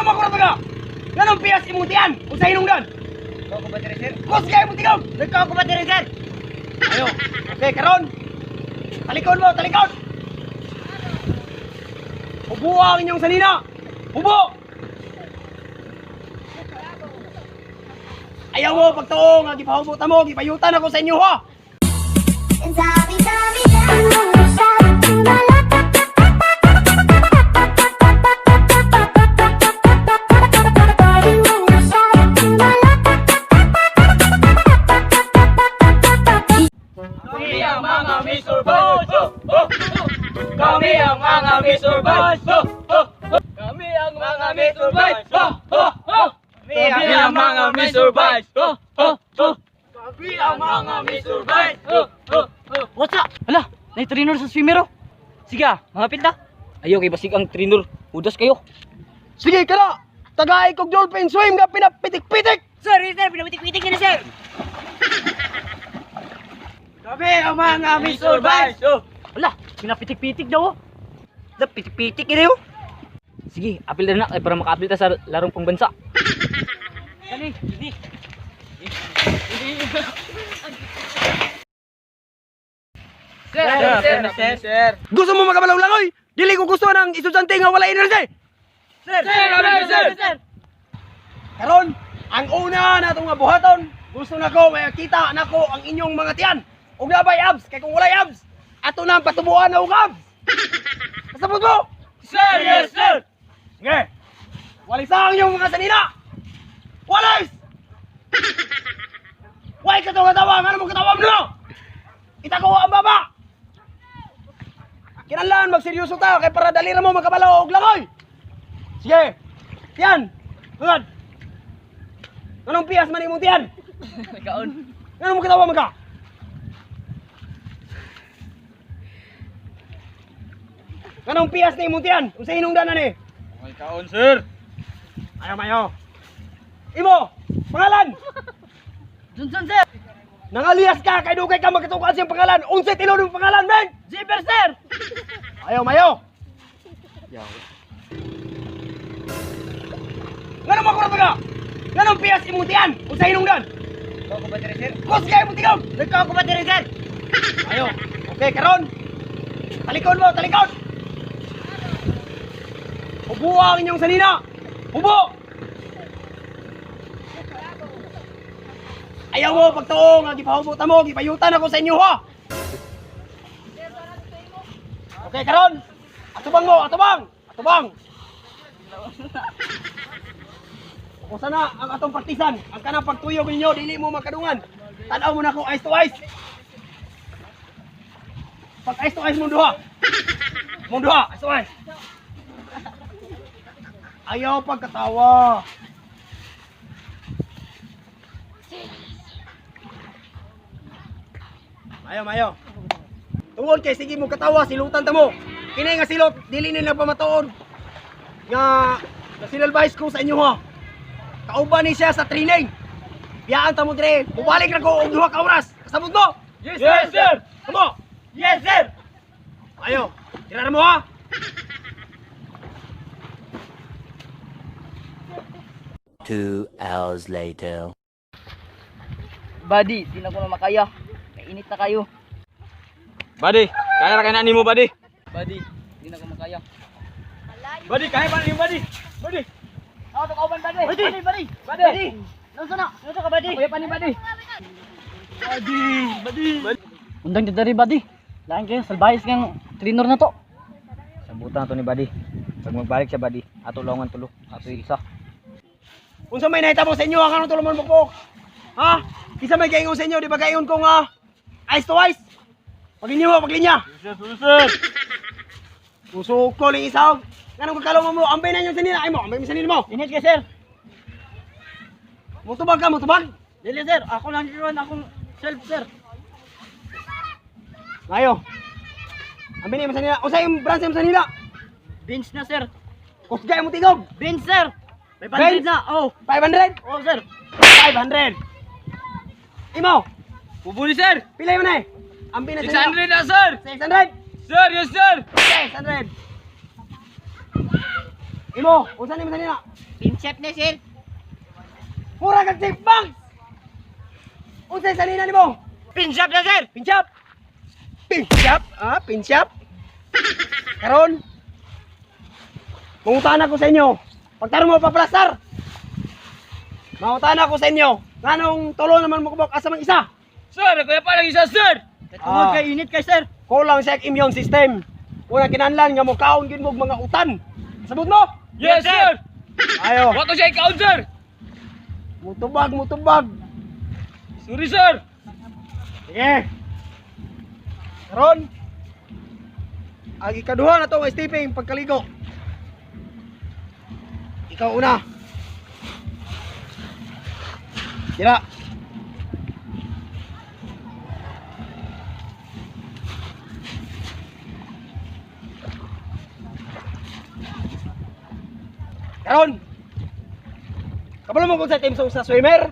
Ngano makurot ka? Nganong piyas imong tiyan? Unsa hinungdan? Ikaw ko ba diri, sir? Kus kay imong tigom. Ikaw ko ba diri, sir? Ayo. Okay, karon. Talikod mo, talikod. Ubo ang inyong salina. Ubo. Ayaw mo pagtuo nga gipahubutan mo, gipayutan ako sa inyo ha. Kami ang mga Mr. Boss! Kami ang mga Mr. Boss! Kami ang mga Mr. Boss! Kami ang mga Mr. Boss! Kami ang mga Mr. Boss! What's up? Hala, may trainer sa swimmer oh. Sige ah, mangapit na. Ayaw kay basig ang trainer. Udas kayo. Sige ka na. Tagay kog dolphin swim nga pinapitik-pitik. Sir, pinapitik-pitik na sir. Kami ang mga Mr. Boss! Hala, pinapitik-pitik daw oh. Da pitik-pitik ini oh. Sige, apil na na para maka-apil ta sa larong pangbansa. Dali, hindi. Sir! Gusto mo makabalaw lang oy? Dili ko gusto ng estudyante nga wala energy. Sir! Karon, ang una na itong nga buhaton, gusto na ko makita nako ang inyong mga tiyan. Ug nabay abs, kay kung walay abs, ato na patubuan na og abs. Kasabot mo? Sir! Yes, sir! Sige. Walis ang inyong mga sanina. Walis! Why ka to katawa? Ano mo katawa mo? Itako ang baba. Kinahanglan magseryoso ta kay para dali ra mo makabalaw og langoy. Sige. Tiyan. Hangad. Anong piyas man imong tiyan? Kaon. Ano mo katawa mga? Anong piyas ni imong tiyan? Unsa hinungdanan ni? May kaon, sir! Ayaw mayo. Imo, pangalan. Johnson sir. Nangalias ka kay dugay ka magkatukan siyang pangalan. Unsay tinuod imong pangalan, men? Zipper sir. Ayaw mayo. Ngano makurot ka? Nganong piyas imong tiyan? Unsa hinungdan? Ikaw ko ba diri sir? Kus kay imong tigom. Ikaw ko ba diri sir? Ayo. Okay, karon. Talikod mo, talikod. Ubo ang inyong salina. Ubo. Ayaw mo pagtuo nga gipahubutan mo, gipayutan ako sa inyo ha. Okay, karon. Atubang mo, atubang. Atubang. O sana ang atong partisan, ang kanang pagtuyog ninyo, dili mo makadungan. Tanaw mo na ko ice to ice. Pag ice to ice mo duha. Mo duha, ice to ice. Ayaw pagkatawa. Mayo. Tungod kay sige mo katawa, silutan ta mo. Kini nga silot, dili nila pamatuod. Nga nasinalbais ko sa inyo ha. Kauban ni siya sa training. Biyaan ta mo dire, mubalik na ko og duha ka oras. Kasabot mo? Yes, sir! Kamo? Yes, sir! Ayo, tira na mo ha. Two hours later. Buddy, di na ko na makaya. Mainit na kayo. Buddy, kaya ra kay nani mo, buddy? Buddy, di na ko makaya. Buddy, kaya ba niyo, buddy? Buddy! Ako to kauban buddy. Buddy! Buddy. Buddy! Nausa na. Nausa ka buddy. Kuya pa ni buddy! Buddy! Undang dari buddy. Lain kayo salbayis kang trainer na to. Sabutan to ni buddy. Pag magbalik siya buddy, ato lawangan tulo. Ato isa. Unsa may nahitabo sa inyo ang kanang tulomon pokpok? Ha? Isa may kaingon sa inyo, di ba kaingon ko nga ice to ice? Paglinya mo, paglinya. Sir! Usok ko ling isaw. Kanang kakalong mo, ambay na yung sanina. Ay mo, ambay mo sanina mo. Init ka sir. Mutubag ka, mutubag. Dili sir, ako lang diron akong self sir. Ngayo. Ambay na yung sanina. Unsa yung branch yung sanina? Bench na sir. Kusgay mo tigog. Bench sir. May Bench? bandit na. Oh. 500? Oh sir. 500. Imo, Pupuli, sir! pilay mo na eh. Ambay na sanina. 600 na, sir! 600. Sir, yes, sir! 600. Imo, unsa nimo sanina? Pinchap na, sir. Mura kag chip bang. Unsa sanina nimo? Pinchap na, sir. Pinchap. Pinchap? Ah, pinchap. Karon. Mangutana ko sa inyo. Pagtaro mo paplastar. Mangutana ko sa inyo. Nganong tulo naman mo kubok asa mang isa? Sir, kaya pa lang isa, sir. Ah. Kay init kay, sir. Kulang sa immune system. Una kinahanglan nga mo kaon gyud mo mga utan. Sabot mo? Yes, sir. Ayo. Wato siya ikaw, sir. Mutubag, mutubag. Sorry, sir. Sige. Karon. Ang ikaduha na to nga stepping pagkaligo. Ikaw una. Tira. Karon. Kabalo mo kung sa team song sa swimmer?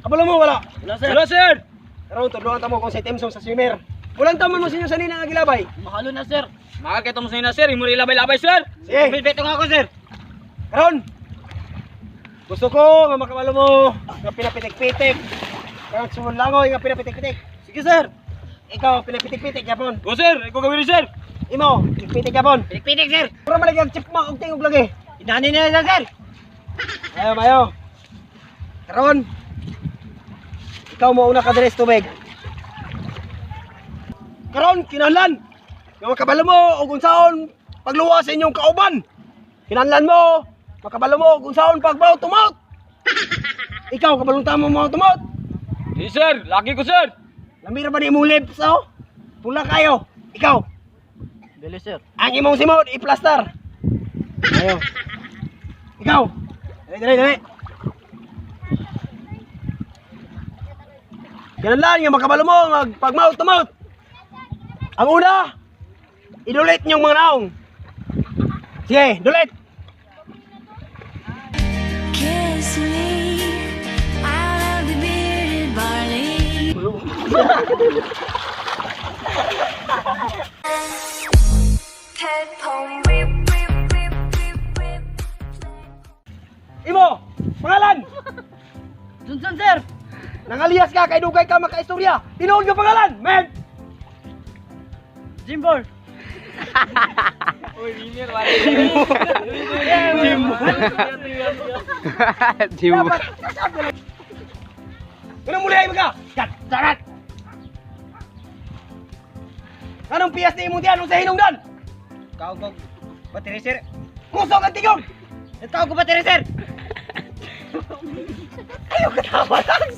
Kabalo mo wala? Wala Hello, sir. Karon tudloan ta mo kung sa team song sa swimmer. Bulan ta man mo sinyo sanina nga gilabay. Mahalo na, sir. Makakita mo sa ina, sir. Imuri labay-labay, sir. Sige. Bilbeto nga ako, sir. Karon. Gusto ko nga makabalo mo nga pinapitik-pitik. Karon sulangoy nga pinapitik-pitik. Sige sir. Ikaw pinapitik-pitik yapon. Go, sir. Ikaw gawin, sir. Imo, pitik yapon. Pitik-pitik, sir. Puro malagyan chip mo og tingog lagi. Inani na, sir. Ayo, mayo. Karon. Ikaw mo una ka diri sa tubig. Karon kinahanglan nga makabalo mo og unsaon pagluwa sa inyong kauban. Kinahanglan mo makabalo mo og unsaon pagbaw tumot. Ikaw kabalong tamo mo tumot. Yes, sir. Laki ko, sir. Lamira ba di mo lips oh? Pula kayo. Ikaw. Dili, sir. Ang imong simod i-plaster. Ayo. Ikaw. Dali. Kinahanglan nga makabalo mo pagmaut to mouth. Ang una, idulit niyong mga naong. Sige, dulit. Kiss me out of the bearded barley. Pet home whip, whip, whip, whip, whip. Imo, pangalan. Johnson, sir. Nangalias ka kay dugay ka makaistorya. Tinuod yung pangalan, man. Jimbor. Uy, winner. Dapat. Anong muli ay mga? Sarat. Anong piyas ni imong tiyan sa hinungdan? Kaugog. Bateri, sir. Kusog ang tigong. Ikaw ko bateri, sir. Ayaw katawa lang.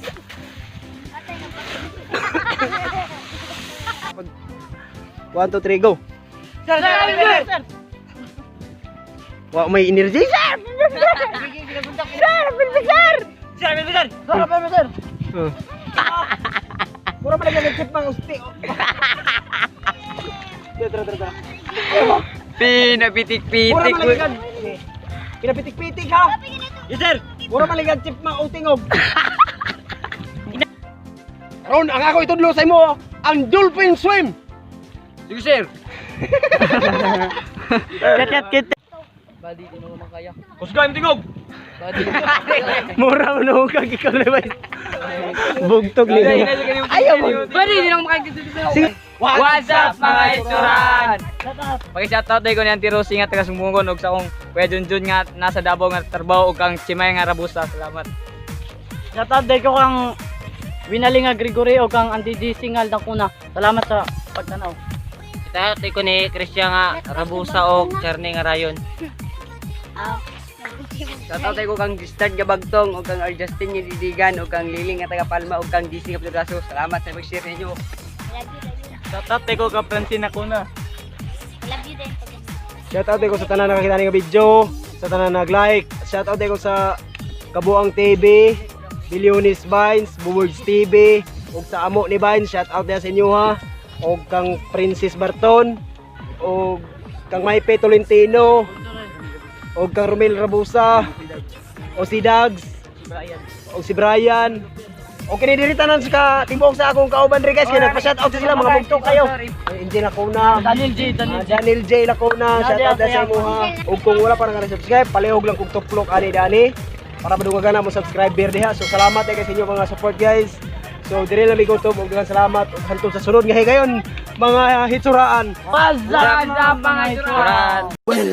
1, 2, 3, go. Sir, sir, sir. Wow, may energy, sir. Sir. Pura pa nagagagkip mga usti. Tara. Pinapitik-pitik. Pura pa nagagag. Pinapitik-pitik ha. Yes, sir. Pura pa nagagkip mga utingog. Ron, ang ako itudlo sa imo, ang dolphin swim. Sige, sir. Kit. Badi, di mo naman kaya. Kusga yung tingog. Badi. Mura mo na kag ikaw na ba? Bugtog ni. Ayaw mo. Badi, di naman makakita dito. Sige. What's up, mga isturan? Pag-shoutout tayo ko ni Auntie Rosie nga taga Sumbungon ug sa akong Kuya Junjun nga nasa Davao nga trabaho ug kang Chimay nga Rabusa. Salamat. Shoutout day ko kang Winali nga Gregory o kang Andy G. Singal ng kuna. Salamat sa pagtanaw. Shoutout ko ni Christian nga Rabusa o Charny nga Rayon. Shoutout ko kang Justin nga Bagtong o kang Justin nga Didigan o kang Liling nga taga Palma o kang DC nga Pagdaso. Salamat sa pag-share ninyo. Shoutout tayo ko ka Francine Acuna. Shoutout ko sa tanan nakakita nga video, sa tanan nag-like. Shoutout ko sa Kabuang TV, Billionis Vines, Buwords TV, ug sa amo ni Vines, shoutout na sa inyo ha. Og kang Princess Barton, og kang Maipe Tolentino, og kang Romel Rabusa, o si Dags, o si Brian, Okay, diritanan sa timbong sa akong kauban rin guys. Kaya nagpa-shout out sa sila mga bugtong kayo. Angel Lacuna, Daniel J. Daniel J. Lacuna, shout out na sa imo ha. Ug kung wala pa nang subscribe, palihog lang kung tuplok ani dani para madugagan na mo subscriber diha. So salamat kay sa inyo mga support guys. So dire lang migo to, ug salamat ug hantod sa sunod nga higayon mga hitsuraan. Pazza mga isuran. Well,